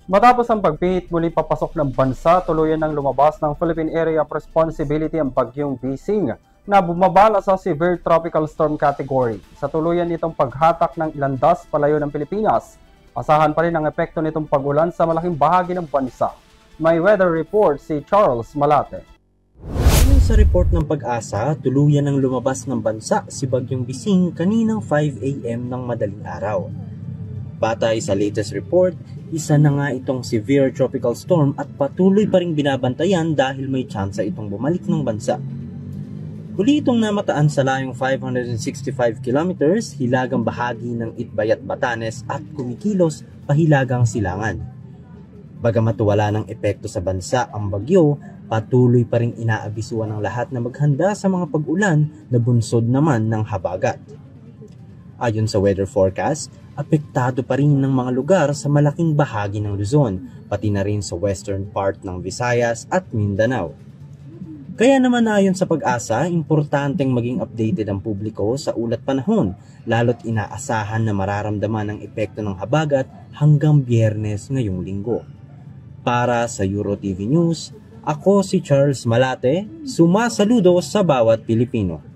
Matapos ang pagpihit muli papasok ng bansa, tuluyan ng lumabas ng Philippine Area of Responsibility ang bagyong Bising na bumabala sa Severe Tropical Storm category. Sa tuluyan nitong paghatak ng landas palayo ng Pilipinas, asahan pa rin ang epekto nitong pag-ulan sa malaking bahagi ng bansa. May weather report si Charles Malate. Ayon sa report ng Pag-asa, tuluyan ng lumabas ng bansa si bagyong Bising kaninang 5 AM ng madaling araw. Batay sa latest report, isa na nga itong severe tropical storm at patuloy pa ring binabantayan dahil may tsansa itong bumalik ng bansa. Huli itong namataan sa layong 565 kilometers hilagang bahagi ng Itbayat, Batanes at kumikilos pahilagang Silangan. Bagamat wala ng epekto sa bansa ang bagyo, patuloy pa ring inaabisuan ng lahat na maghanda sa mga pag-ulan na bunsod naman ng habagat. Ayon sa weather forecast, apektado pa rin ng mga lugar sa malaking bahagi ng Luzon, pati na rin sa western part ng Visayas at Mindanao. Kaya naman ayon sa Pag-asa, importanteng maging updated ang publiko sa ulat panahon, lalo't inaasahan na mararamdaman ang epekto ng habagat hanggang Biyernes ngayong linggo. Para sa EuroTV News, ako si Charles Malate, sumasaludo sa bawat Pilipino.